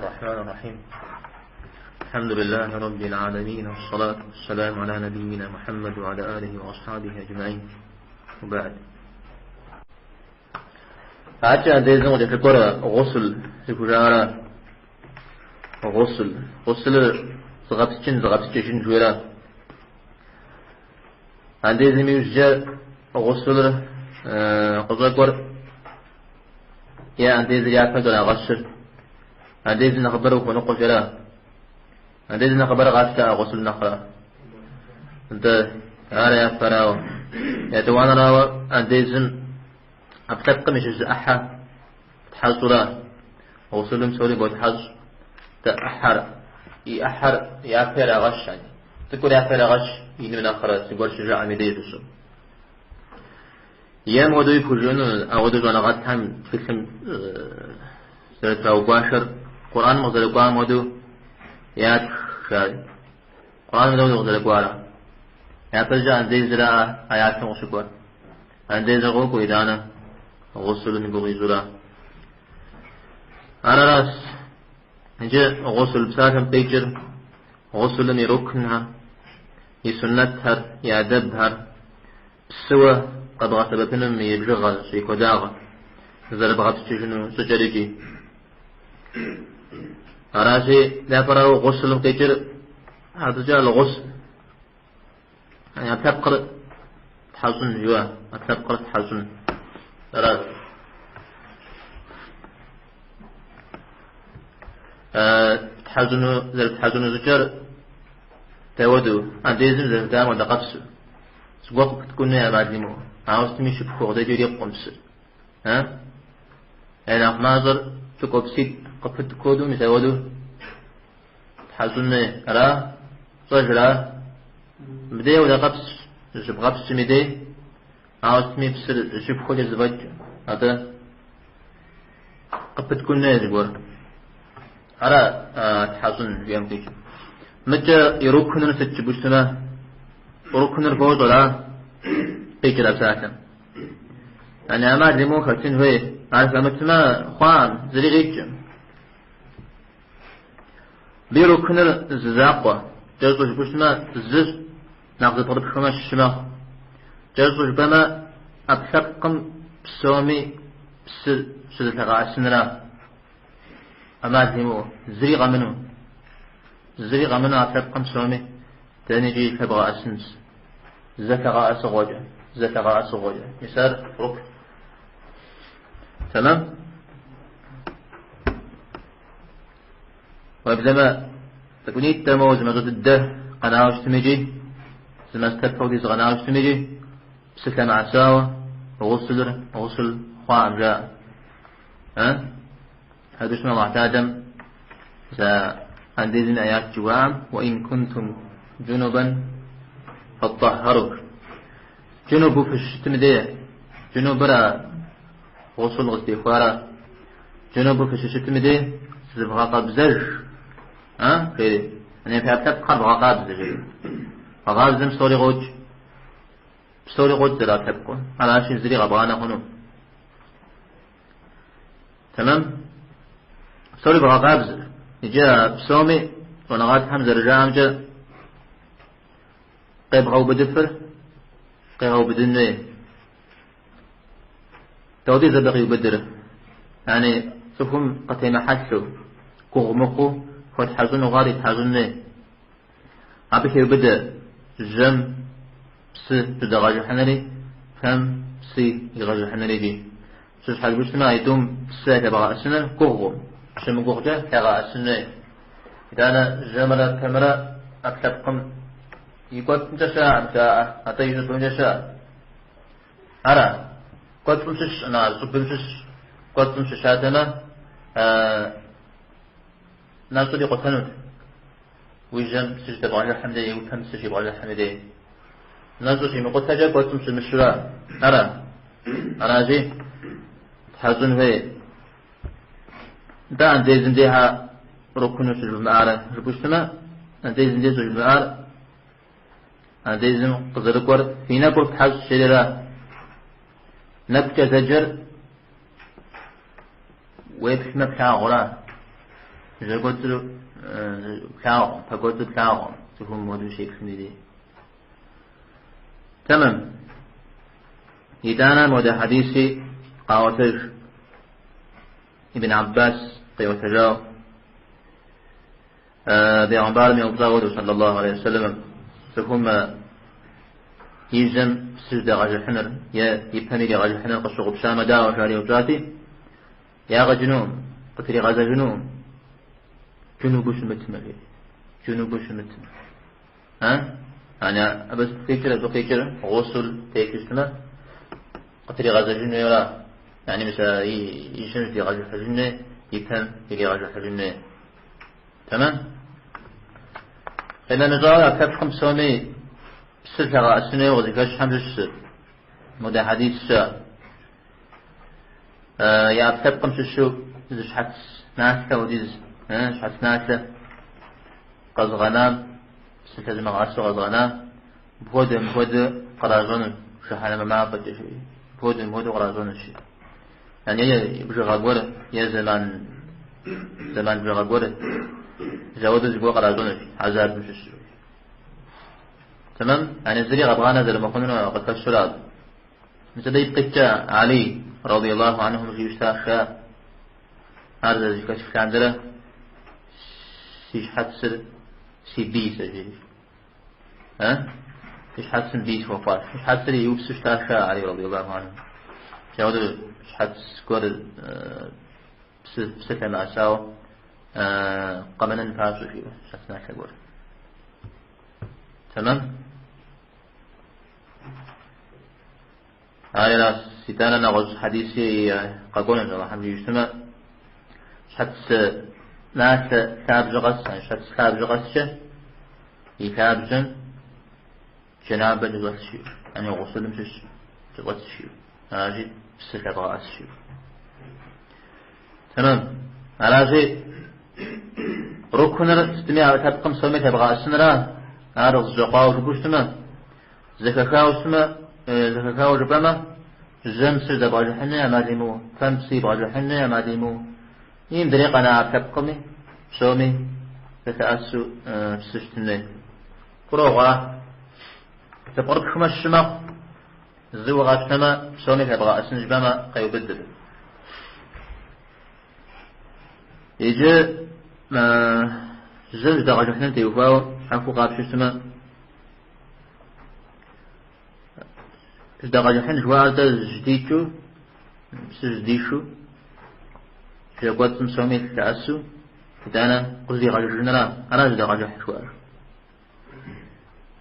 الرحمن الرحيم. الحمد لله رب العالمين، والصلاة والسلام على نبينا محمد وعلى آله وأصحابه أجمعين، وبعد. أجا ديزن وجه فكرة غسل سكجارة غسل زغبتشن جويرا عندي زمي وجه غسل قصقر يا عندي زي فجر غسل عندي زي نخبره ونقول جلا عندي زي نخبر غسل غسل نخرة أنت أنا يا فراو يا توانا راو عندي زي أبتبقى مش أحا تحصلا غسل مسوري بتحص تأحر يأحر يأفر غش يعني تقول يأفر غش ينو نخرة تقول شجاع مديدوسو يام ودوي بوجون أودو جانغات هم فيلم سرت وباشر قرآن مزل قام ودو يات شاي قرآن مزل قارا ياترجع عن ذي زراعة آيات مشكور عن ذي زغوك وإدانا غسل من قوي زراعة على راس نجي غسل بساتم بيجر غسل يركنها يسنتها يأدبها بسوى قد غسبتنم يبلغ شيء كداغ إذا بغت تجنو سجرجي أراسي لا فرا غسل كتير هذا جاء الغسل يعني تبقر تحزن جوا تبقر تحزن أراس تحزن زجر تودو عنديزم زلتام ودقبس سوق تكون يا معلمو عاوز تمشي بفوق ده جري قمص ها أنا ناظر تكوبسيت قفت كودو مسودو تحزن أرا صجرا بدي ولا قبس جب قبس مدي عاوز تمشي بسر جب خود الزواج هذا قفت كون يزور أرا تحزن يوم تيجي متى يروكنا ستجبسنا يروكنا الفوز ولا بيجر أساسا يعني أما دمو خلتين هوي عارف لما تسمى خوان زري غيج بيرو كنر زاقوة جازوش بسما زز ناقضي طرب خماش الشماخ جازوش بما أبثقم بسومي بسدة غاء السنرا أما دمو زري غمنو أبثقم بسومي تاني جي فبغاء السنس زكاء صغوجة يسار ركن تمام. وبدما تكوني تموز ما ضد الده قناوش تمجي زما استفوا دي قناوش تمجي بسكة مع ساوة غسل خوام جاء هذا اسمه معتادم عندي ذن آيات جوام وإن كنتم جنبا فطهروا جنوب في الشتمدية جنوب برا غسل غستيخوارا جنوب في الشتمدية سبغا قبزج كده أنا في أبتب قبغا قبزج قبزم سوري غوج زرا تبقون على عشان زري غبغانا هنو تمام. سوري بغا قبز نجا بسومي ونغات حمزة رجام جا قيب غو بدفر قيغو بدنه تودي زبقي يبدره يعني سفهم قتيمة حسو كغمقو فتحزن وغاري تحزنه عبك يبدأ جم بس تدغاج حنري فم سي يغاج حنري دي سوش حد بسنا يتوم ساكا بغا السنة كغم شم كغجة كغا السنة إذا أنا جمرة كاميرا أكتبكم يقول أنت شاء أتى يجوز أنت شاء أرى قد تمشش أنا سبمشش قد تمشش هذا ناس اللي قتلوا ويجم سجد بعض الحمدين وكم سجد بعض الحمدين ناس اللي مقتجة قد تمشي مشورة أنا جي تحزن هي ده عند زندها ركنوا في المعارة ربوشتما عند زندها في المعارة عنديزم قزرقور في نبر حز شجرة نبكة زجر ويبش مبكة غرا جاكوت كاو فقوت كاو تكون مودو شيء كندي تمام يدانا مودة حديثي قاوتش ابن عباس قيوتجاو بيغمبار من أبزاود صلى الله عليه وسلم تكون يجم سجد غاج حنر يبهمي لي غاج حنر قصو بشام دا وشاري وجاتي يا غجنوم قتلي غاز جنوم جنوبش متمري جنوبش متمر ها أنا بس بقيكر غسل تيكشتنا قتلي غاز جنوم يلا يعني مثلا يشنج لي غاج حجنة يبهم لي غاج حجنة تمام إذا نجار أكثر 500 سلسلة السنة وذكرش حمد السر مدى حديث السر يا أكثر 5 شو إذا شحت ناسة وديز شحت ناسة قز غنام سلسلة مغاسة قز غنام بود قراجون شحنا ما قد شيء بود قراجون شيء يعني يبجي غابورة يا زمان بجي غابورة جاود زبوا قراجون شيء عذاب مش الشيء تمام يعني زري غبغانا زي ما قلنا قد كسراد مثل يبقى علي رضي الله عنهم في يشتاخ هذا زي كشف عندنا سيش حدث سي بيس أجيش سيش حدث بيس وفاش سيش حدث يوبس يشتاخ علي رضي الله عنه جاود سيش حدث كور بسفة ما أساو قمنا نفاسو فيه شخصنا كبير تمام هاي ناس ستانا نغز حديثي قاقونا جل الحمد يجتمع شخص ناس ثاب جغس شخص ثاب جغس يثاب جن جنابة جغس شيء يعني غسل مشش جغس شيء هاجي بسكة رأس شيء تمام على شيء ركنا استمع تبقى مسومة تبغى السنرا هذا الزقاء وجبوشتما زكاكا وسما زكاكا وجبما جمس دباج حنا ما ديمو فمسي باج حنا ما ديمو يم دريق أنا تبقمي سومي تتأسو سشتني قروغا تقرب خمس الشمق زوغا سما سومي تبغى السنجبما قيو بدل يجي زوج دغاج حنا تيوفاو حفو قاب شو اسمه دغاج حنا جوارد جديد شو بس جديد شو جاكوات مسومي تتعسو كتانا قصدي غاج جنرا أنا دغاج حشوار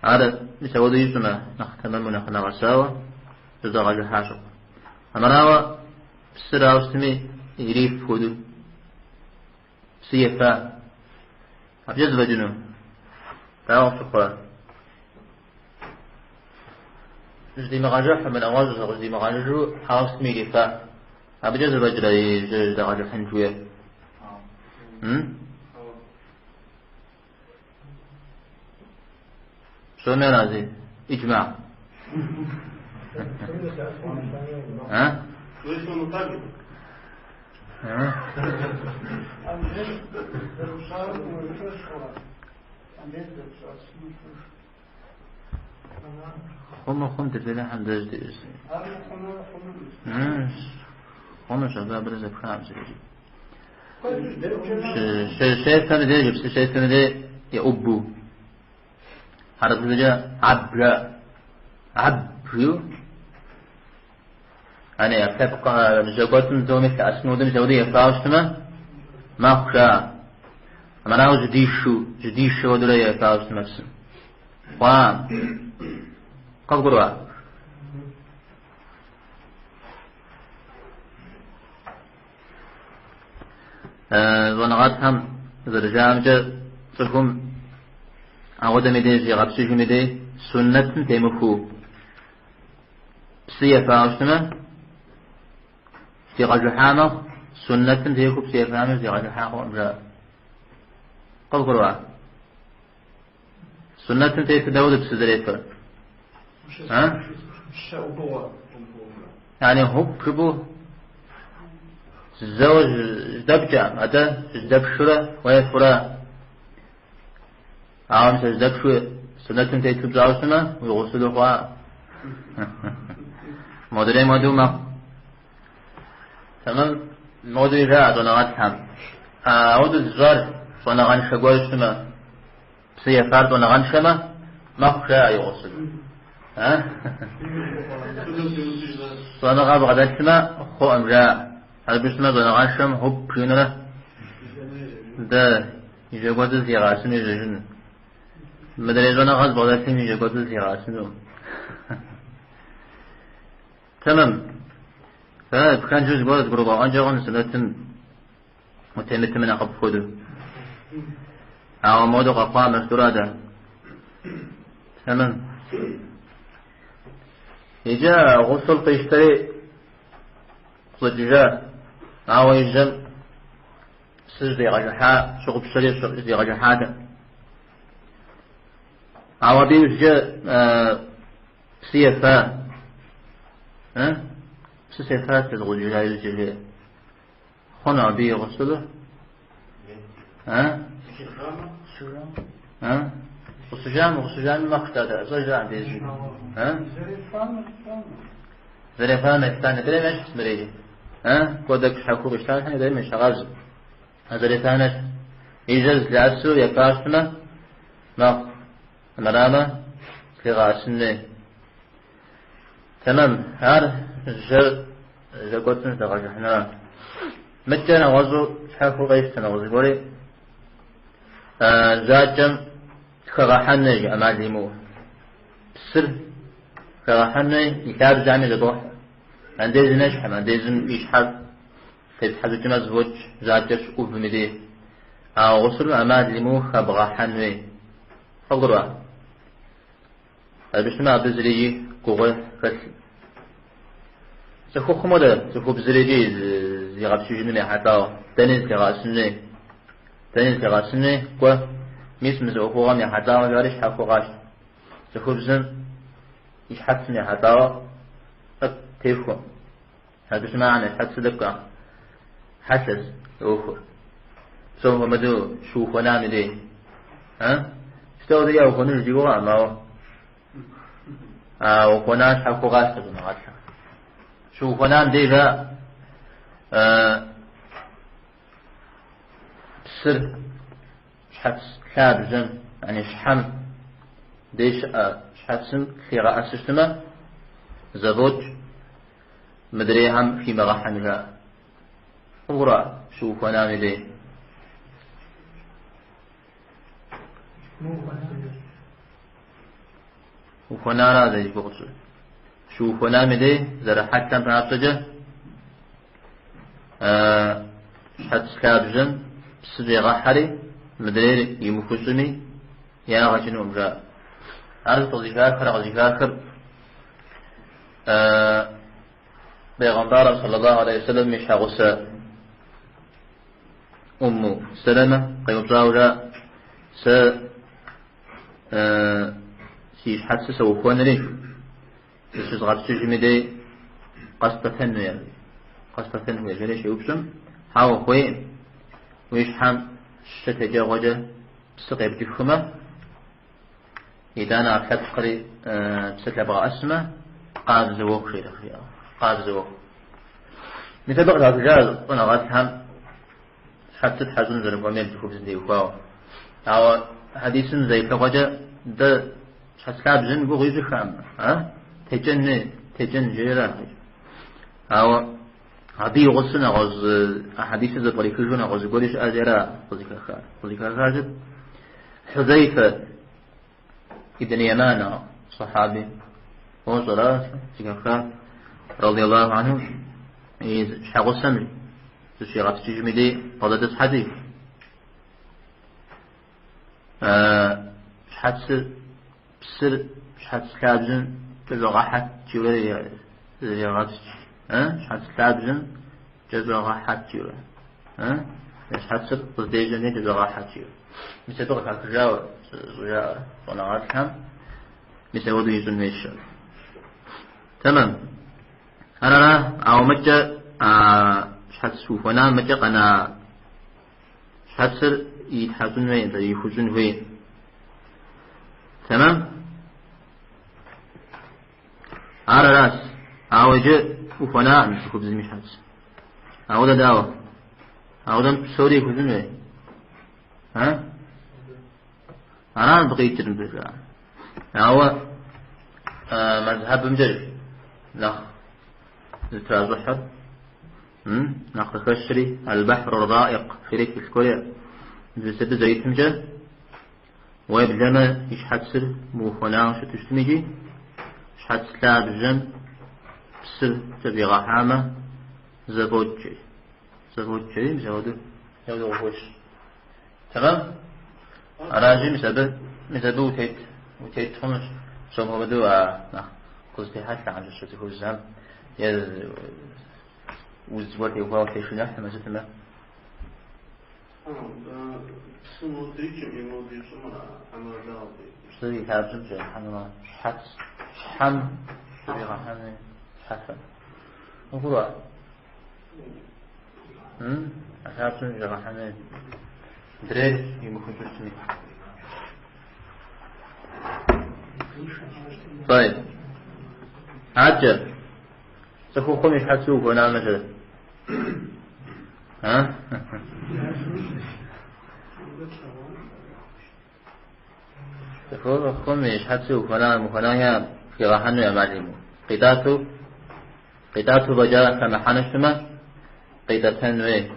هذا مسوي ذي اسمه نختمم ونخنا غساوة دغاج حاشق أمراوا بسرعة وسمي يريف هدو سيفا أبجد بجنو تعاون شقرا جدي مغاجح من أواجه جدي مغاجه حاوس ميلي فا أبجد بجرا يجد غاجح حنجوية شو ما رازي إجماع ها خم تفيلة حمد جديد خم شغال برزق خامس شيء ثاني ده جبت شيء ثاني ده يا أبو حرف ده عبرو أنا أتبقى نجاقات دومي كأسنودن جودي يفاوستما ما خشا أما ناو جديشو دولا يفاوستما بسن وام قد قروا ونغات هم زرجام جا تلكم أغدا مدي جي غبسيش مدي سنة تيمكو بسي يفاوستما في غجحامة سنة تيكو بسي يفاوستما في غجحامة أمجا قد قروا سنة تيكو داود بسدريفر يعني هو كبو الزوج دبجة هذا دبشرة ويفرة عام دبشرة سنة تيتوب زاوسنا ويغسلوا خوا مدري مدوما تمام مدري جاء دونات هم أود الزار صنعان شغال شما سيفار دونان شما ما خشى يغسل صنعان بغداد شما خو أمجاء هذا بسمة دونان شم هو بيننا ده يجوز زيارة يجوزن مدري زنا غاز بغداد شم يجوز زيارة تمام فكان جزء قولت قربا أنجغن سنة متمت من أقب خدو أو مودو قفا مسترادا تمام يجا غسل قيشتري صدجا أو يجم سجدي غجحاء شغب شريف سجدي غجحاء أو بيوجا سيفا سيفات تدغل جاي الجليل خنا بي غسله غسجان ما اختار زوجان بيجي زريفان الثاني دري مش مريجي كودك حكوا بيشتغل هني دري مش غاز زريفانش يجلس لعسو يكاشنا ما مرامة لغاسنه تمام هذا جاكوتن تغجحنا متى نغزو حكوا غيش تنغزو قولي زاجم كغحنج أماليمو بسر كغحنج يكاد زعني لضوح عندي نجح عندي يشحب تتحدث كما زوج زاجش وبمدي أو غسل أماليمو خبغحنج فقروا بسمع بزريجي قوة فسل سخو خمودة سخو بزريجي زيغاب سجنوني حتى تنين تغاسني قوة ميس مزعوكو غامي حتى وغارش حقو غاش سخو بزن يشحبسني حتى تيفو هذا بسمع عنه حدس دكا حسس اوخو سوف مدو شوفو نامي دي اشتو دي اوخو نجيبو غاماو وكوناش حقو غاش تبنا غاشا شوفو نام دي جا بسر شحبس كاب جن يعني شحم ديش شحبسن خيرا أسشتما زوج مدري هم في مغحن جاء غرا شوف ونامي دي وفنانا دي بغض شوف ونامي دي زر حتى بنابسجة شحبس كاب جن بسر غحري مدري يمكسني يا غجن أمجاء هذا تضيفاكر بيغمبار صلى الله عليه وسلم مش غسى أم سلمة قيم زاوجة سيش حدث سوفون ريش سيش غد سجمي دي قصة تنوية جريش يوبسم حاو خوين ويش حام شتجا وجه بسقيب تفهمه إذا أنا أبحث قري بسكبغ أسمه قاد زوق خير خيار قاد زوق مثل بقى الرجال أنا غاتهم حتى تحزن زرب وميل تخوف زندي وفاو أو حديث زي كوجه ده شخصاب زن بغيز خام تجن جيرا أو هذه غصنا غز أحاديث ذا طريقنا غز قولش أجرا وذكر خارج حذيفة ابن يمان صحابي وصلاة ذكر رضي الله عنه شحق السمري تشيغات تجمدي قضت حديث شحت بسر شحت كابزن تزغحت جوري زيغات شحت كابزن تزغحت جوري شحت قضيجني تزغحت جوري مثل تغفى كجاوة زجاء صنعات كم مثل وضو يزن ميشن تمام أنا أو مجة شحال سوف ونا متق أنا شحال سر يتحزن وين يخزن وين تمام على راس عاوجة وفنا نشوف بزمي شحال عاودا داوة عاودا سوري يخزن وين ها أنا بقيت جرم بزلا هو مذهب مجرد نخ التازحر نخ خشري البحر الرائق في ريك الكوريا بسبب زيت مجا ويبلما يشحت سر موفنا شتشتميجي شحت سلاب الجن بسر تبي غحامة زبوتشي مزودو غفوش تمام أراجي مسبب وتيت خمس سوما بدو قصدي حتى عن الشتي هو الزام وزوتي وهو كيف نحن ما زتنا سوري كابزم جل حنا حت حم سوري غحنا حسن نقول كابزم جل غحنا دريس يمكن تسمي طيب عجل سخوكم يحسوك ونعم مثلا ها سخوكم يحسوك ونعم مخنايا في غحن يا معلم قيداتو بجاء كما حنشتما قيدتان ويه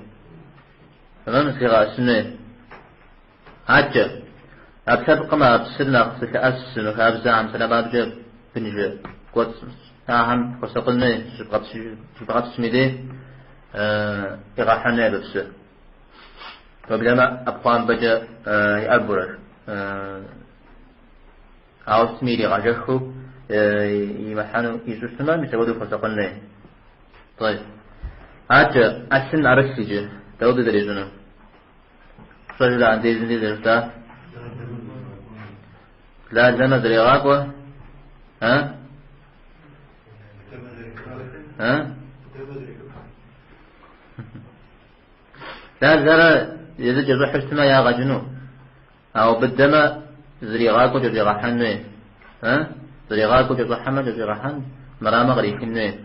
تمام سيغا سنويه عجل أبسط ما أبسطنا قصة أسس وكابزام سنباب جب بنجب قوت تاهم وسقلنا شبقات سميدي إغاحنا بس وبلما أبقام بجا يأبرر أو سميدي غاجخو يمحانو يسوستما مسودو فسقلنا طيب عجل أسن أرسيجي داود دريجنا رجل عن ديزن دي درستا لا زنا دريغاكوا ها لا زرا إذا جزو حشتما يا غجنو أو بدما زريغاكو جزيغاحن نوين ها زريغاكو جزوحما جزيغاحن مرامة غريكين نوين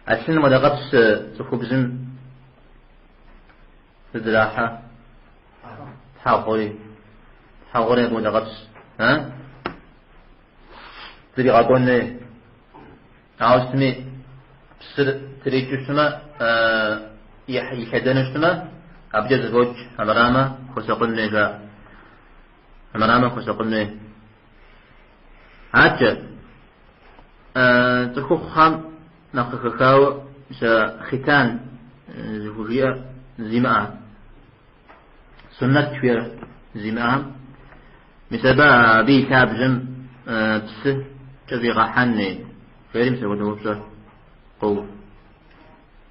أسن مدغبس تخبزن الدراحة حاقوري مدغبس ها زريغاكون نوين عاوستمي بسر تريجوستما يحدنشتما أبجز زوج أمرامة خسقلني جاء أمرامة خسقلني عجل تخو خام نخخاو ختان زوجية زماء سنة كبيرة زماء مسبا بي كابجم بس تبيغا حني غير مسبا دوبسه قوة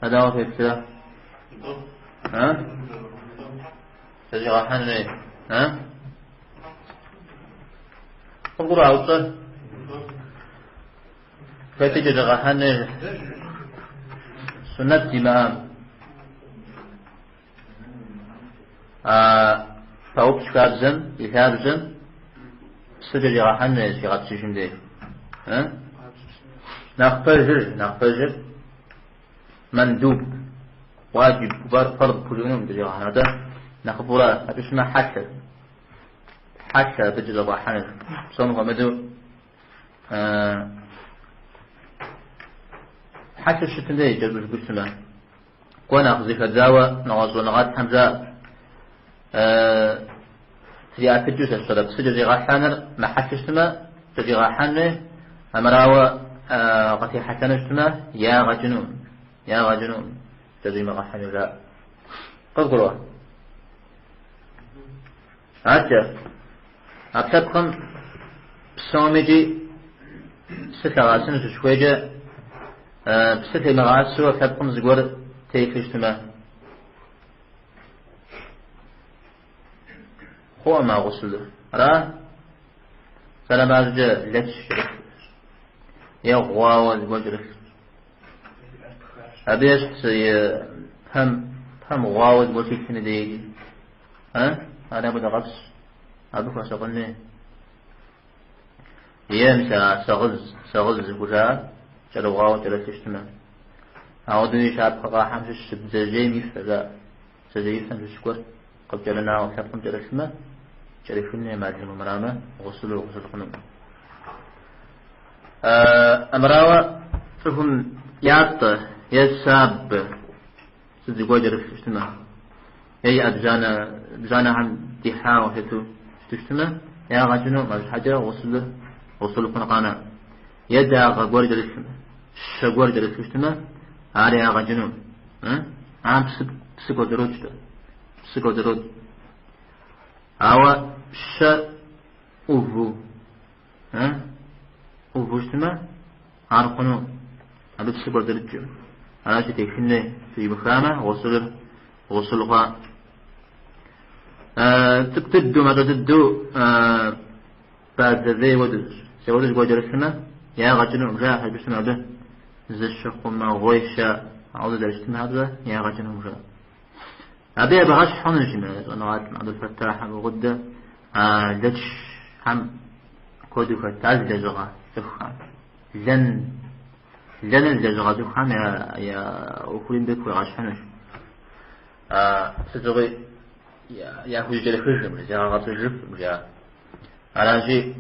هذا هو في السلام ها تبيغا حني ها قبر عوصة فتجد غحني سنة زماء فوق كابزن يكابزن سجل غحني سيغات سيشن دي ها نخفجر مندوب واجب فرض كل يوم تجي هذا نخبره اسمه حتى تجي غحني صنغ مدو حتى الشتن دي جلب الجسمة كون أخذ كذاوة نغاز ونغاد حمزة سيئات الجسد الصدق سجل غحانر ما حتى الشتمة تجي غحانه أمراوة قتي حتى الشتمة يا غجنون تجي مغحانه لا قلقلوا عجل أبتبقم بسومجي ستة غاسنة شويجة بستة مغاسو أبتبقم زقور تيفشتما هو ما غسله راه سلام أرجع لتش يا غواوة زقور أبيش حسي هم غاوت وشيك سندي أنا بدأ غبس أبوك أشغلني يمشى سغز بجاء جلو غاوت جلو تشتمه أعودني شاب خطا حمش الشبزاجيمي فلا سجيف سنجشكور قد جلنا وحبكم جلسمه جلسمني مع المرامة غسل خنم أمراوة فهم يعط يساب سيدي قوجر تشتمه هي بجانا عن ديحا وحيتو تشتمه يا غاجنو ما الحاجة غسل خنقانا يدا غور جلسمه شغور جلسمه هذا يا غاجنو عم بسكو درود أو أوفو شتما عارقنو هذا بسكو درود على شيء تكفيني في مخامة غسلها تكتدو ما تدو بعد ذي ودش سودش قوجر السماء يا غاجنو جاء حج السماء به زشق ما غويشا عوض الاجتماع هذا يا غاجنو جاء أبي بغاش حنش من أنا عبد الفتاح وغدة لتش هم كودو فتاز لجغا زخان لن الجزغا زخان يا أخرين بك وغاش حنش سجغي يا هجر خشم يا غاط الجف يا على شيء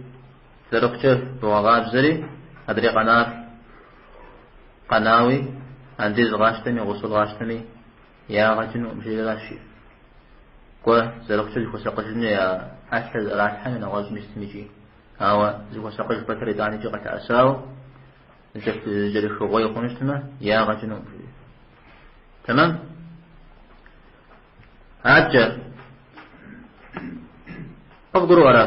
تركته بوغاب زري أدري قناوي عندي غاشتني غسل غاشتني يا غاجنو مشي لاشي كو زرقتي كو سقجني يا أشهد راحن أنا غاز مستمجي هو زو سقج بكري داني جقت أساو جفت جري خوي خونشتنا يا غاجنو تمام هاجر أقدروا ورا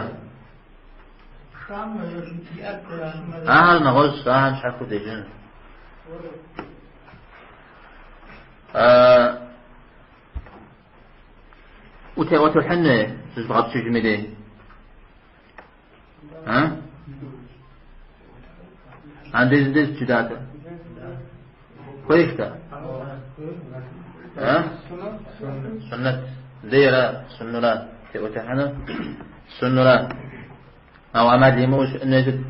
نغز شافو ديجن وتحنى تزبط شو جميلة عندي زدت جداته كويس ده سنة ديرة سنة لا وتحنى سنة لا أو أمد يموش إنه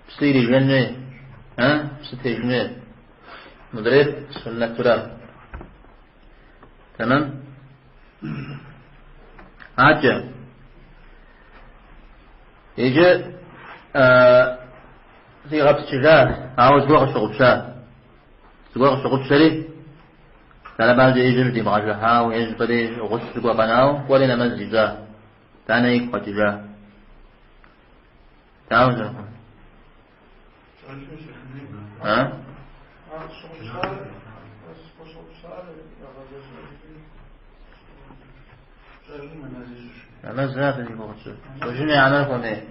بصيري جنة بصيري جنة مدرب سنة لا تمام عجب يجي في غبس شجاع عاوز وقت شغل شري تلا بعد يجي دي معجها ويجي بدي غسل قبناو ولا نمزجا تاني قتجا تعاوز أنا زاد اللي بقصه وجني عمل كونه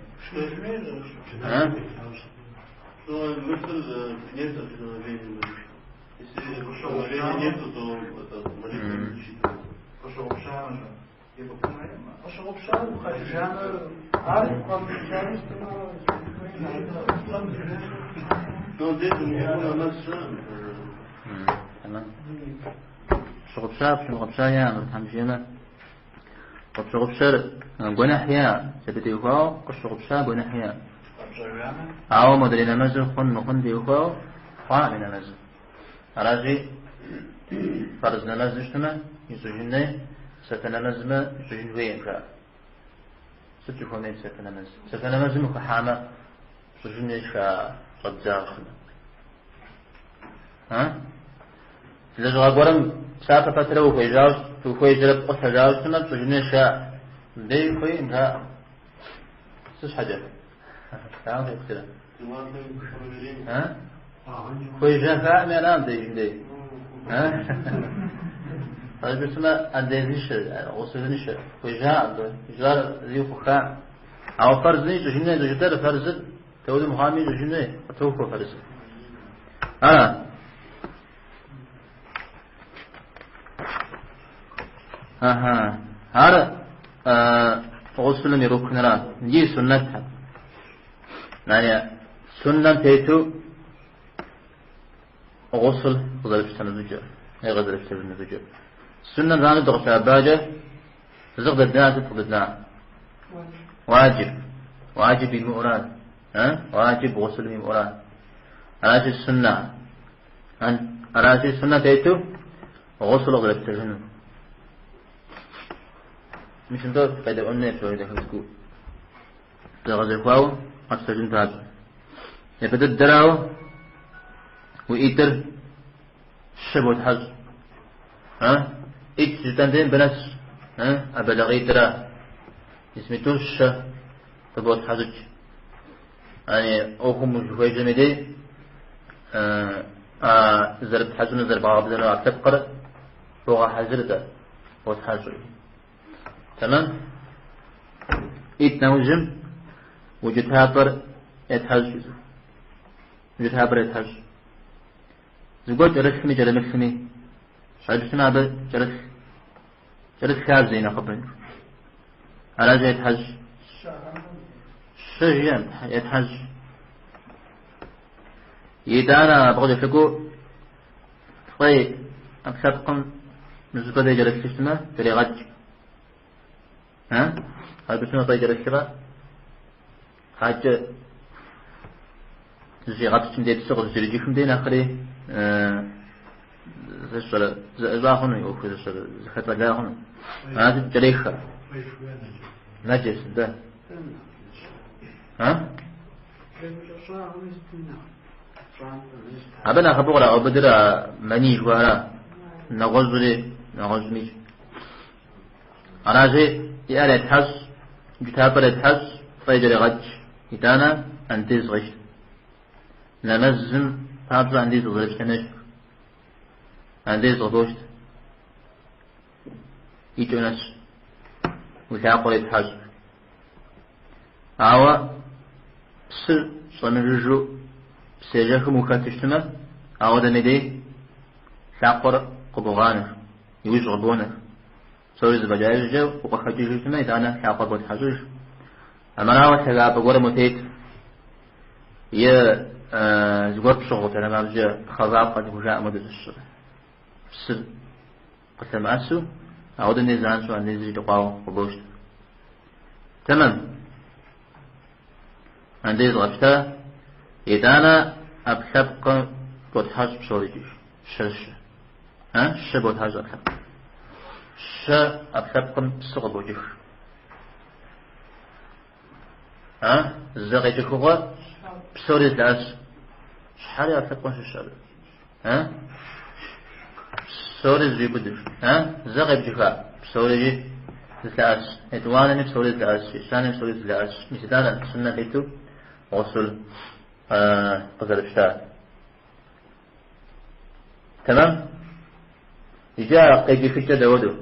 شغل شاب يا همشينا شغل شر جناحيا سبتي وفاو شغل شاب جناحيا أو مدري نمزه خن ديوفاو قام نمزه أراجي فرض نمز اجتماع يسجنه ستنمزمه يسجن وين كا ستجفوني ستنمز مكحامة سجنه شا رجال لجوا قرم سافة فترة وخي جرب قصة جاوز تمام سجنه شا دي خوي انها سش حاجة تعال في اختلاف خوي جنفاء ميلان دي هذا بسمة أنديزيش غسلنيش خوي جاء جار ذي فخاء أو فرزني سجنه جدار فرزد تود محامي سجنه توفى فرزد هذا غسل من ركننا دي سنة يعني سنة تيتو غسل غضب السنة يغدر التجنب بجو السنة زانو دغشا باجة زغد الناس تغدنا واجب المؤراد واجب غسل المؤراد أراجي السنة أراجي السنة تيتو غسل غير التجنب مش انتو قيد قلنا في هذا الكتاب تغزل فاو أستجن تاج يبدأ الدراو وإيتر شبوت حج إيت جتندين بنس أبلغي درا اسمي توش تبوت حجج يعني أوهم جوي جميدي زرب حجن زرب عبدنا أكتبقر بوغا حجرته بوت حجر تمام إيت نوجم وجدها بر يتحج وجدها بر يتحج زوجات جرسمي جرمسمي شعرسنا بر جرس خاب زينا خبرين على جاي يتحج شجيان يتحج يدانا بغض فيكو طيب أكسبكم نزبط جرس كشتما تري غج هذا بسنا طيب جرس كبا حاجة زي غاتشم ديت سقط زريجكم دين آخره زشرة زاخون يوكل زشرة زخطة جاهون هذا جريخة نجس ده أبنا خبورة أو بدرا مني جوارا نغزميش أنا زي يأري تحس جتابر تحس فيجري غج إتانا أنتيز غش نمزم تابز أنتيز غش كنش أنتيز غدوشت يجونس وثاقل يتحج أوا سر صنرجو سيجاك مكاتشتما أوا دمدي ثاقل قبغانه يوج غبونه سوريز بجاج جو وقخجيش تما إتانا ثاقل بتحجوش أمراوة تجاب بقول متيت يه زوجت شغل ترى ما بجا خذاب قد بجا مدة الشر سر قسم أسو أعود النزان شو النزي تقاو قبوش تمام عندي ضغطة إدانا أبحث بتحج بشوريجي شش ش بتحج أبحث ش أبحث بسق بوجه زغي جكوغا بسوريز لاس شحال يعتقون شو الشعر سوريز يبدر زغي بجكا بسوريز لاس اتوانا بسوريز لاس شان بسوريز لاس مثلا سنة بيتو غسل قدر الشتاء تمام يجاء قيدي في الشتاء ودو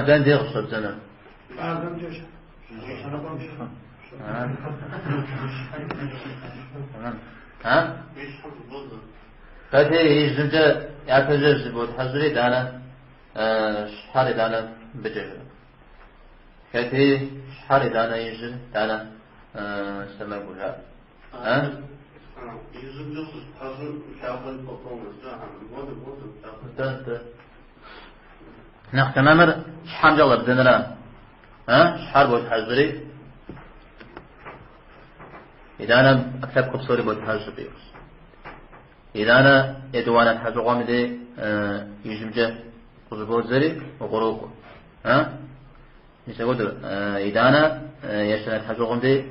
زين دي غسل زنا هذه يجنجا يعتجز بود حزري دانا شحال دانا بجر هذه شحال دانا يجن دانا سما بوجا يجنجا حزر شاول بطون نختمر شحال جلب دنا شحال بود حزري إذا أنا أكتب قبصوري بود حزري إذا أنا يدوانا حزر قامدي يجمجة قزبوت زري وقروق نسأقول إذا أنا يشتنا حزر قامدي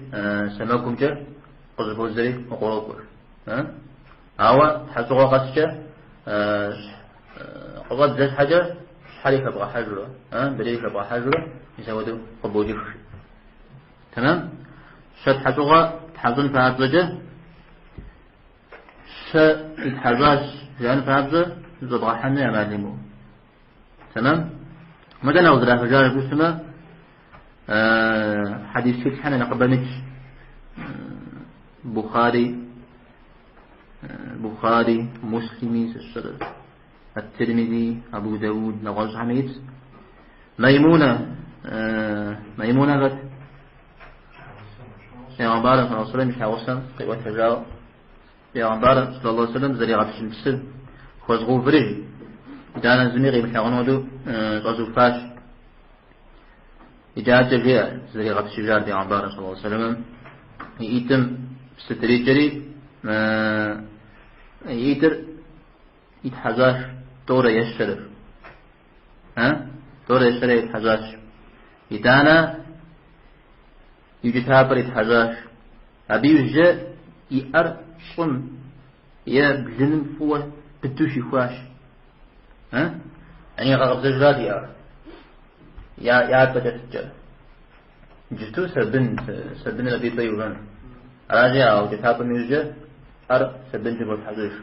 سماكم جة قزبوت زري وقروق هوا حزر قاسجة قضت ذات حاجة حريك أبغى حجرة بريك أبغى حجرة يسوي قبوجي تمام شد حجرة تحزن فهذا ش الحجاج يعني فهذا زبغة حنا يا معلمو تمام ماذا نوزر الحجاج بسمة حديث كيف حنا نقبلنش بخاري مسلمي سشر الترمذي أبو داود نغاز حميد ميمونة غد پیامبر صلی الله علیه و سلم مش حواسم قوة تجاو پیامبر صلی الله علیه و سلم زری غفش مسل خوزغو فريج دانا زميغي بحيغنودو غزو فاش إجازة جاء زي غب شجار دي عبارة صلى الله عليه وسلم يتم ستري جري يتر يتحزاش دورة يشترف دورة يشترف يتحزاش يدانا يجتابر يتحزاش أبي وجاء يأرصم يبلن فوه بدوشي خواش يعني غب زجرات يا بجت جتو سبن الذي طيبان راجع أو جتاب الميوجة سبن جبر حزوش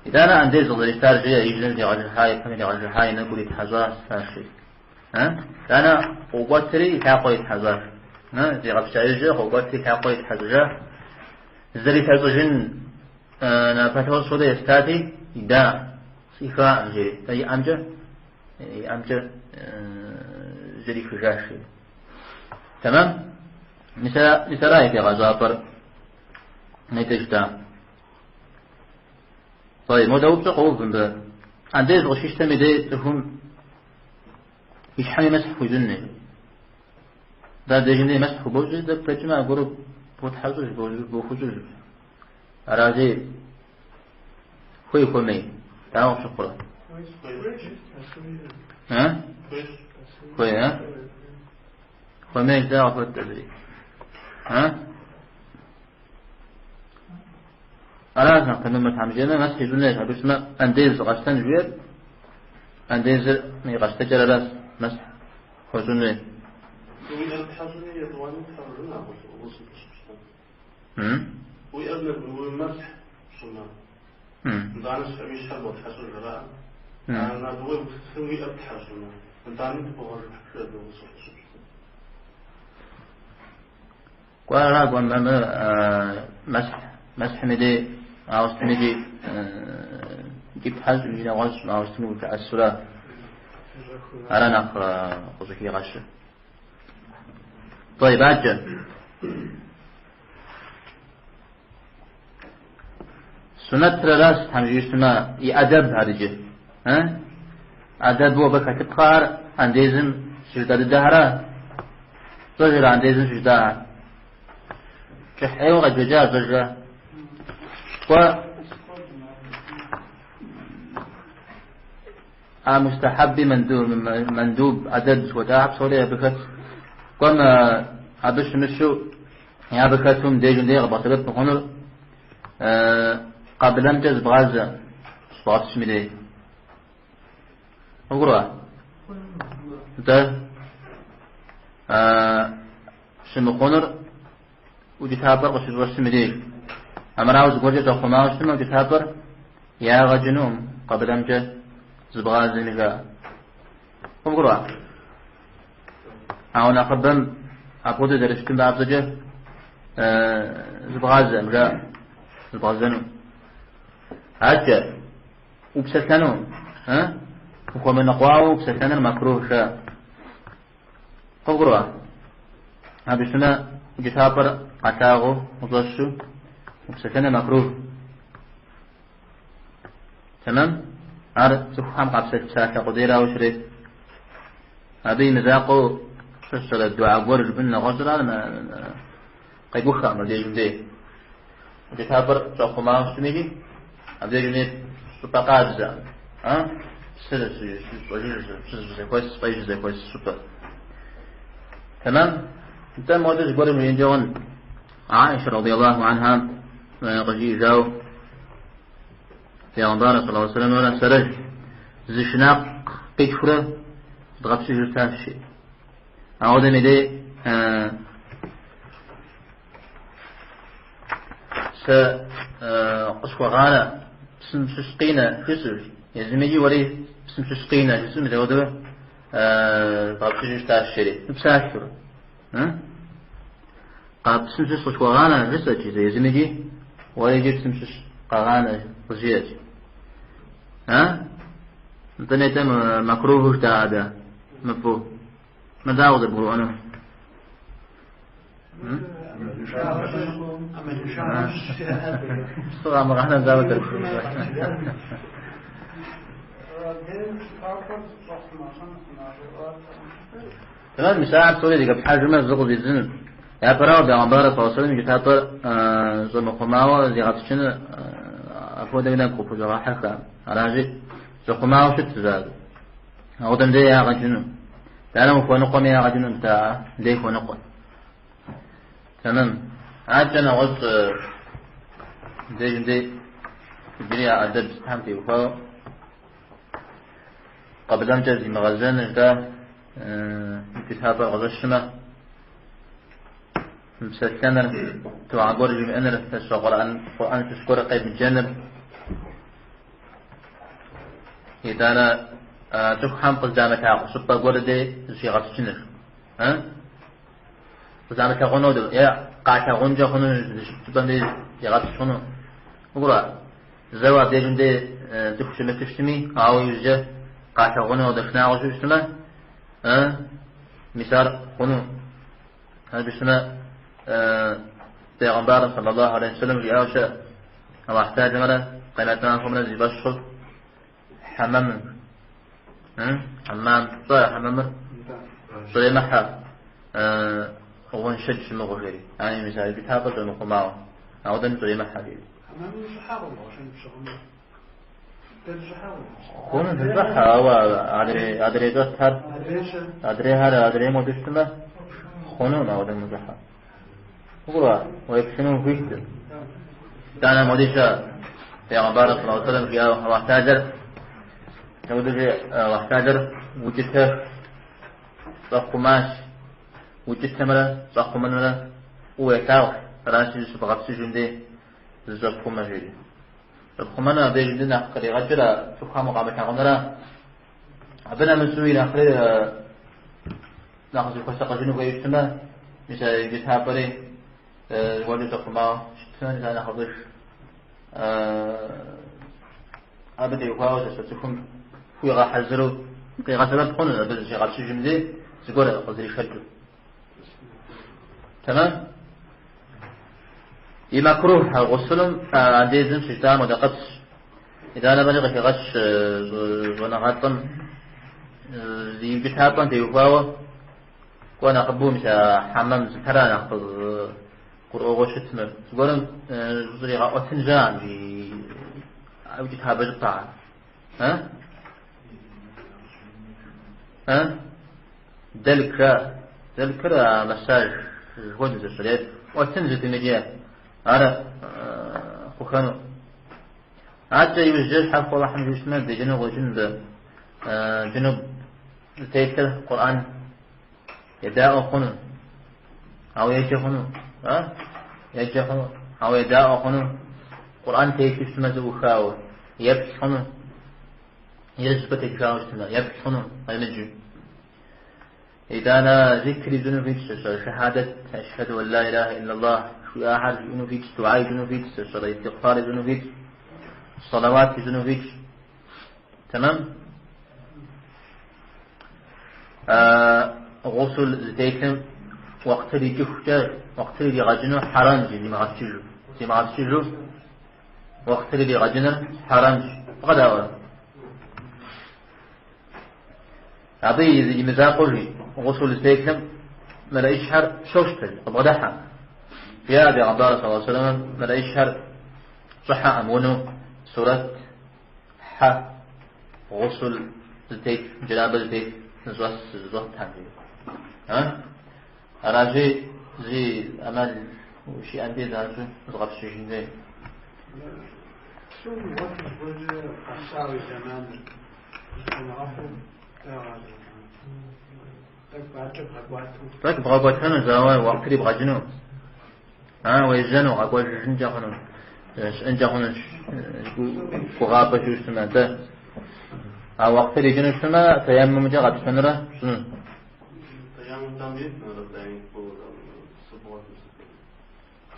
إذا أنا عندي زغل يستارجع يجلن دي على الحاي كمين على الحاي نقول يتحزاش فاشي أنا قوتري كاقو يتحزاش دي غب شايجة قوتري كاقو يتحزاش زري تحزوجن أنا فتوى صودا يستاتي إذا صفاء أمجي أي أمجي زري خجاشي تمام مثال رأيك يا غزافر نيتجتا طيب مو دوب تقوف بمبا عندي غشيش تمدي تفهم يشحني مسح وجنة دا دجنة مسح وبوجه دا بتجمع قرب بوتحزوج بوخزوج أراجي خوي مي تعالوا شكرا خوي خوي داعوا في التدريب أنا كنومة حمجينا مسح جنة بس ما أنديز غشتن جوير أنديز غشت جلالات مسح خوزنة ويأذنب المسح سنة دانش أميش حلوة تحسن الجراء أنا دوي بتسوي أبتحر سنة دانش بغر الحفلة بوصول قال راقوا مسح مدي عاوز تمدي جبت حاجة من غش عاوز تموت السورة أرانا قصدي غش طيب أجل سنة راس حمجي سنة يأدب هذا أدب هو بك تقار عنديزم سجدة الدهرة زجر عنديزم سجدة كحيو قد جاء زجر و مستحب مندوب أدب وداعب صولي بكت كما عبش مشو يا بكتهم ديجن ديغ بطلت نخونر قبل أن تزب غازة صوت شميلي أقرأ أنت شمخونر وجتابر وشدور شميلي أما راوز قرجة تخماء وشمع وجتابر يا غجنوم قبل أن تزب غازة نقاء أقرأ أنا قبل أقود درشتم بأبزجة زب غازة مجاء زب غازة هاجر وبسكنوا ومن أقواه وبسكن المكروه شاء فقروا هذا سنة جتابر قتاغو وضشو وبسكن المكروه تمام عارف سبحان قبسة ساكة قديرة وشريف هذه مذاقو شسل الدعاء ورج بنا غزرة ما قيبوخا مدي جمدي جتابر تقوما سنيجي أبدأ جنيت سباقات زان سلسل زي كويس سوبر تمام انت مودز قول من ينجون عائشة رضي الله عنها قجي جاو في أنظار صلى الله عليه وسلم ولا سرج زشناق بيكفرة تغبش جرتان الشيء أعود مدي قصوى غانا بسم سسقينا فسر يزمجي ولي بسم سسقينا جسم ذودوا طاب تجيش تاشري بساكر قاب بسم سسقى غانا فسر يزمجي ولي جي بسم سسقى غانا وزيات انتنيت مكروه تعالى مفهوم ما داود بقولوا أنا صغار مرحنا زاوية تمام مساعد سوري دي قبل حاجة ما زغل بيزن يا براو بيعبارة فاصلين يجي تاطر زم خماوة زي غطشين أفوده بنا كوبو جراحة راجي زخماوة شت زاد أودم دي يا غجنو تعلم فنقم يا غجنو تاع ليه فنقم تمام عادنا وص دي بريا أدب استحمتي وفاو قبل أن جزي مغزان جدا كتاب غزشمة مسكنا تعبر جمعنا القرآن تذكر قيد الجنب إذا أنا تفهم قدامك عقصب قولدي شيء غشنر ها قدامك غنود يا قاعد غنجة غنود تبني يغشنو وقرأ زواج دي تخشم تشتمي أو يجي قاعد غنود خنا وشوشتمه مثال غنو هذا بسمه پیغمبر صلی الله علیه وسلم رئاسه او احتاج مرا قناتنا خمنا زیباشخل حمام حمام صلي محا وانشد شنو غيري يعني مثال بتاقة المقماع عودن صلي محا غيري حمام صحابة الله عشان بشغل كون الزحة او ادري دوست هر ادري مو دشتمه خونون عودن مزحة وقرأ ويكشنون فيك كان مديشة پیغمبر صلى الله عليه وسلم في واحتاجر واحتاجر وجدته صخماش وجدته ملا صخمان ملا ويتاوح رانشي سبغت سجندي زخمة جيري صخمانا بيجندنا قري غجرة سبخام قامت غنرا أبنا من سوي ناخذ القصة جنوب يجتمع مثل يجتها بري ولد خما شتان أنا خبر أبدا يقاوس ستكون في راح حزرو في غسلات خون بس شيء غسل جمدي سقول قصدي شكل تمام يمكروه غسلهم عندي زم شتان ودقت إذا أنا بلغ في غش ونغطم يجتها بان تيقاوس وأنا قبوم مش حمام زكران أخذ قرؤ وشتمه تقولن زريعة أتنجان في أوجدها بجطع دلكرا مساج وجد الشريط وتنزل في مجيء على خخانو عاد يوجد حق الله حمد يسمى بجنوب وجنب جنوب تيكل القرآن يداء خنو أو يجي خنو يجي خنو أو يداء خنو قرآن تيكل اسمه زوخاو يبكي خنو يجبت يكاو اسمه يبكي خنو هاي إذا أنا ذكر ذنوبك شهادة أشهد أن لا إله إلا الله شو أحد ذنوبك دعاء ذنوبك استغفار ذنوبك صلوات ذنوبك تمام غسل زيتم وقت اللي جفته وقت اللي غجنه حرام جي ما غتشجو وقت اللي غجنه حرام فقد أول عطيه مزاقه غسل زيتم ملا يشهر شوشتل وضحى يا أبي عبد الله صلى الله عليه وسلم ملا يشهر صحة أمونه سورة غسل زيت جلاب زيت زوات تاني أراجي زي أمال وشي أنبي ذاتو زغب شيء زي شو وقت وجه أشعر زمان طيب بغاقوتنا زاوي وقت اللي بغاجنو ويجنو غاقوت جنجا خنو انجا خنو بغابة شو اسمه ده وقت اللي جنو اسمه تيمم جا غاب سنرة شنو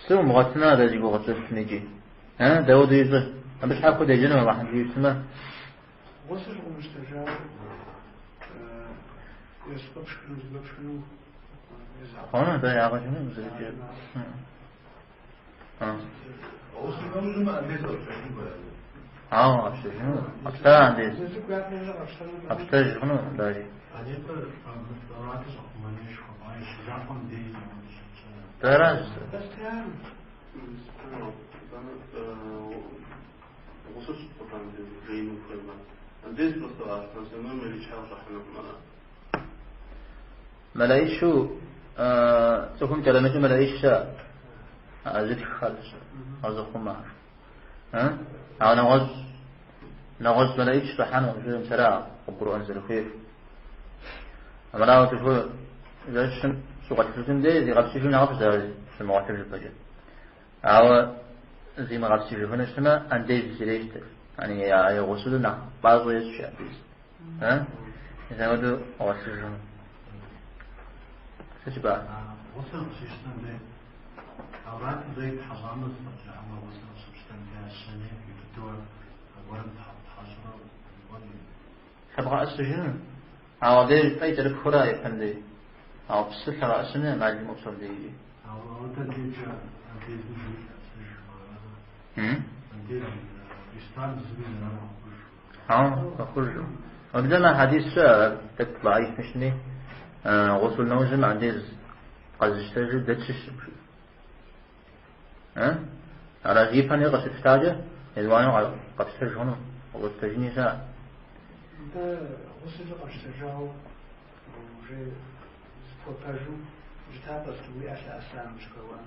سو مغتنا ده جيبو غتس نجي داود يزه مش حاكو ده جنو راح نجي اسمه غسل ومستجاب يسبب شنو هنا ده يا أخي شنو مزيج أبشر شنو أبشر عندي أبشر شنو داري تراجع وصلت طبعا زين وكلمة عنديش مصطلح نسميه مليش حاجة حنا ملايش شو تكون كلمة ملايش زيد خالص أزخم معه أو نغز ملايش سبحانه وتعالى مسرع القرآن أنزل خير أما لا تقول إذا شن سوق تفلتن دي غاب سيفين غاب زاوي في المواقف البجر أو زي ما غاب سيفين هنا شنا عندي زيريشت يعني يا غسلنا بعض يسوع بيس إذا ودو غسلنا سبعة وصل سيستم ده أوراق زي حضانة صدق عما وصل سيستم ده السنة في الدول ورد حاصرة ودي سبعة السجن أو ده أي ترك خلا يفندي أو بسلك رأسنا مع المقصود دي أو تدريج أنتي أنتي يستعمل زبين أخرج وبدأ حديث تطلع يفشني غسل نوزم عنديز قد استجد دتشش على جيبان يغسل فتاجة يدوانه على قد استجد هنا وغسل تجني ساعة غسل قد استجده وجي سبوتاجو جتاب استوي أشياء أسلام مش كوان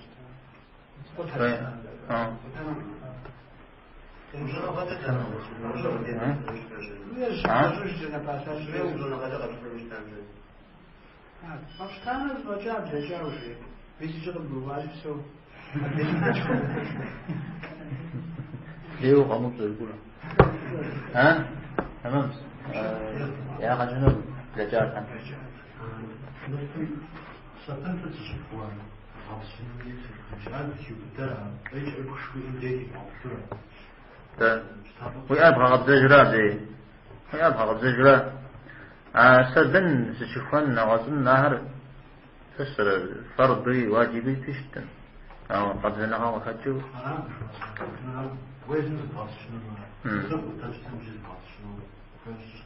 Паштана звучат déjà уже. Весь что там бывает все. ليه غمض الجولة تمام يا خجنون رجال عن سأتنفذ الشكوان عاصمي رجال يبدأ أي شيء بشوي إنديك عبدالله ويأبغى غبز جرا ويأبغى غبز جرا سبن سشوفان نغازن نهر فسر فرضي واجبي فيشتن أو قد زنها وخجو وين الباسشنو سبب تجتمع الباسشنو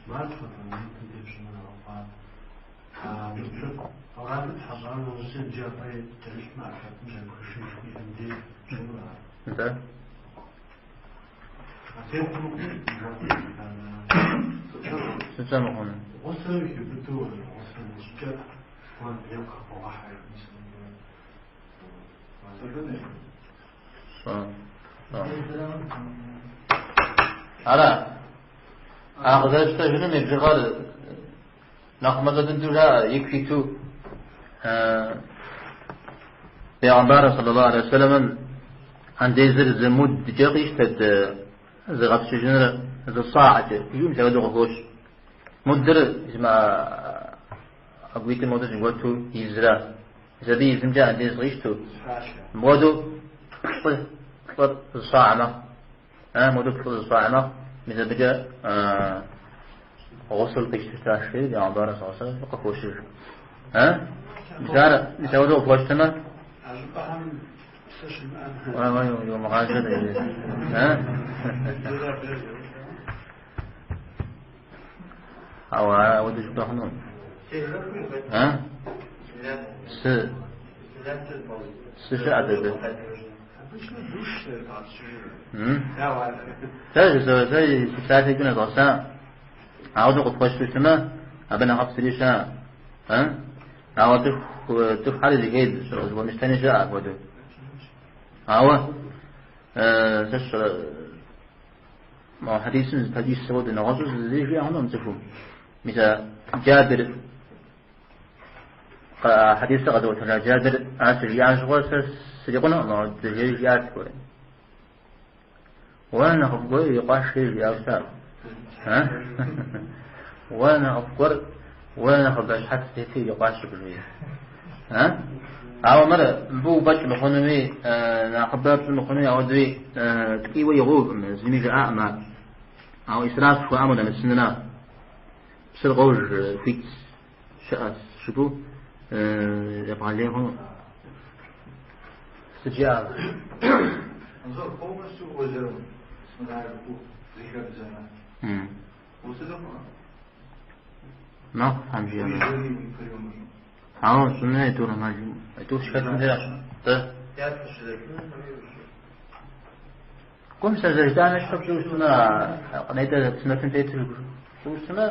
ما تفضل ممكن تجمع الأوقات أوراد الحضارة والسجى أي تجمع حتى من كل شيء في عندي شنو أنت سجمعون وصل يبدو وصل السجى وان يبقى واحد على أخذت تجنم الجغال نقمة الدولة يكفيتو بيغمبار صلى الله عليه وسلم عن ديزر زمود جغيش تد زغب سجنر الصاعة يوم سيودو غفوش مدر اسمع أقويت الموضوع جواتو يزرا زبي يزمجا عن ديز غيشتو مودو كفر الصاعمة مودو كفر الصاعمة مثل بجا غسل تشتاشي بيغمبار صلى الله عليه وسلم وقفوشي مثال يسودو غفوشتما ما يوم غاجر أو ودش بحنون سشعة ده ساجي ساعتي كنا ضاسا عاودو قفوش بشتما أبنا غفص ليشا عاود تفحل الجيد ومستني جاء ودو عاود سش ما حديث سود النغاص زي في عنهم تفهم مثل جابر حديث غزوة جابر عاشر يعشق سيقنا ما تجي يعشق وانا أفكر يقاش شيء يا أستاذ وانا أفكر وانا خباش حتى في يقاش بالوية أو مرة بو بش مخنوي نخباب مخنوي أو دوي كيو يغوب زميل أعمى أو إسراف وعمل من السنة بسر غوج فيت شأس شبو يبغى لهم استجابة. انظر قوم السوق وزرهم بسم الله الرحمن ذكر الزمان وصدقنا ما فهم شيء. سنة يدور ما يدور شكل من ده. قم سجدان الشرط سنة قنيدة سنة تيتر سنة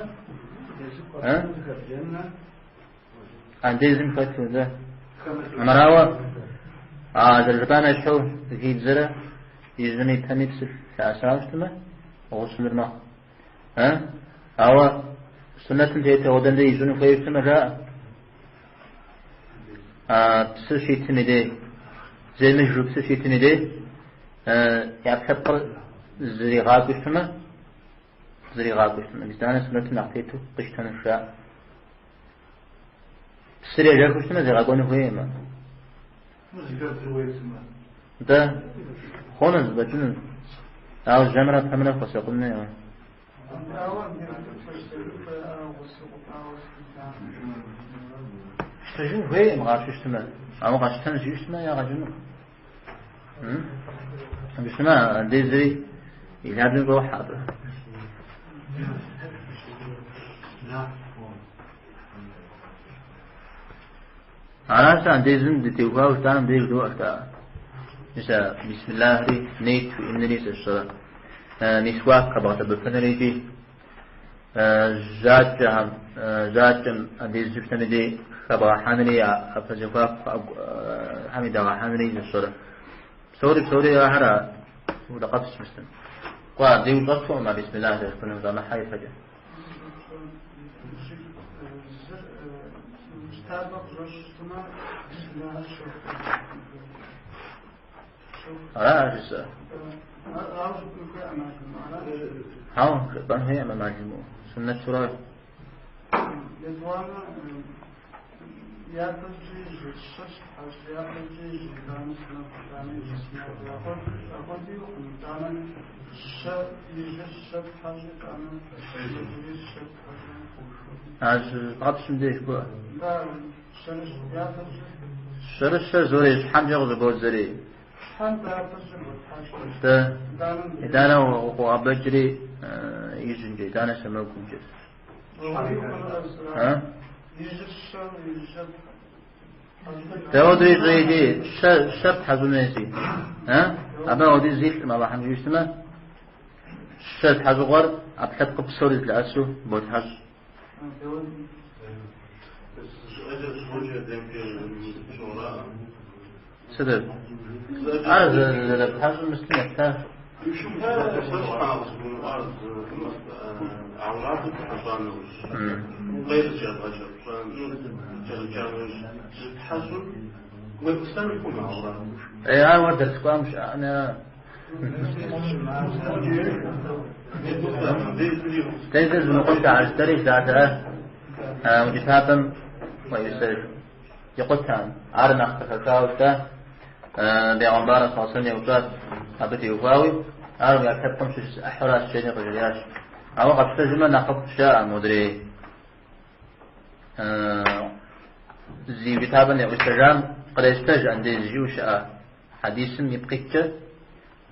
عندي زين فتو ده مراوة زربان الشو تجيب زرع يزني تميت في أساس سنة أو سنة ما أو سنة تيتر ودن ده يزني في سنة لا تسشي تنيدي زي مجرب تسشي تنيدي يابحبر زريغات بشتما بستانا سنة نعطيتو قشتنا الشاء السريع جاك بشتما زريغات هويما ده خونز بجنن أو الجمرة فهمنا فسقلنا يا اشتجن هويما غاش بشتما أو غاشتنا جيشتما يا غاجنو بسمع ديزري يلعب روح هذا أنا سان ديزن دتيوها وستان ديز دو أكتا مثلا بسم الله ري نيت إنني سشرا نسواك كبغت بفنريجي زاتم ديز بفنريجي كبغ حنري أفزفاك حميد حنري سشرا سوري يا هرا ودقت مسلم قا ديو قصوا ما بسم الله يكون زما حي فجأة لا جزء هاو بان هي ما معلمو سنة سورة قابسم ديش بوا شرش زوري حمجة غزبوت زري إدانا وقابجري يجنجي إدانا سموكم جس ها تودري زيدي شرط حزونيسي أبا ودي زيت ما راح نجيب سما شرط حزوغر أبحث قبصور الأسو بود حز سدر أرز الحز مسلم يحتاج غير جاهز تحصل ويستمر يكون معه أنا ودت قامش أنا تنزل نقطة على الطريق ذاتها وجثابا ويسر يقطها عارنا اختفاكاوتا بيغمبارا صلى الله عليه وسلم يوقات أبتي يفاوي عارم يكتبكم أحراس شيء قجرياش أو قد تجمع نقط شاء مدري زي بتابا يغسرام قد يستجع عند الجيوش حديث يبقيك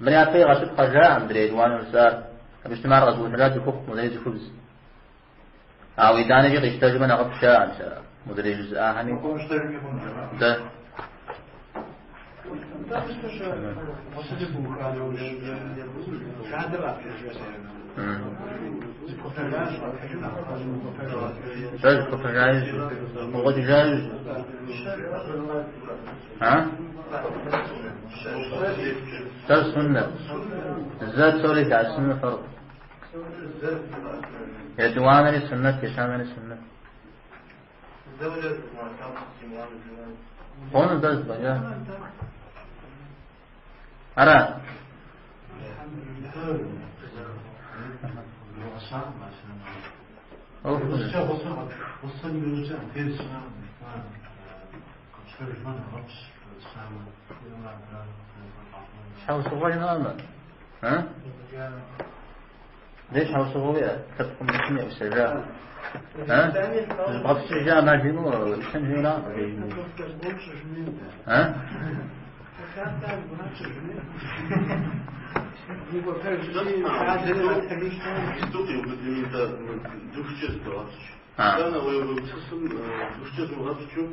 من يعطي غشب قجاء مدري دوان ورسار باجتماع غزو ثلاث فوق مدري خبز أو إدانة جي يستجمع نقط شاء مدري جزء همي ده شايف كفر جايز وغد جايز شايف سنة الزاد سوري على السنة فرق يدوانا للسنة يشانا للسنة هون الدرس بجاه أرى شو صغير هذا ها ليش هوصوه تبقى مسمي أو سجاء ها بغض السجاء ما جنوه يسمى لا ها أنا ويبتصم دوشة مغطشو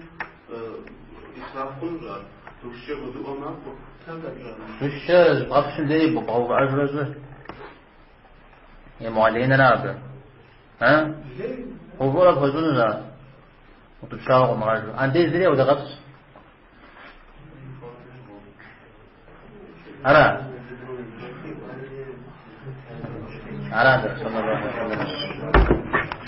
إسرافون جار دوشة بدو أنا دوشة بغضشن ليه بقوة عجرزة يا معلين رابع ها هو بقولك هزون لا وتبشاغ ومعجر عندي زريع وده غطس أرى صلى الله عليه وسلم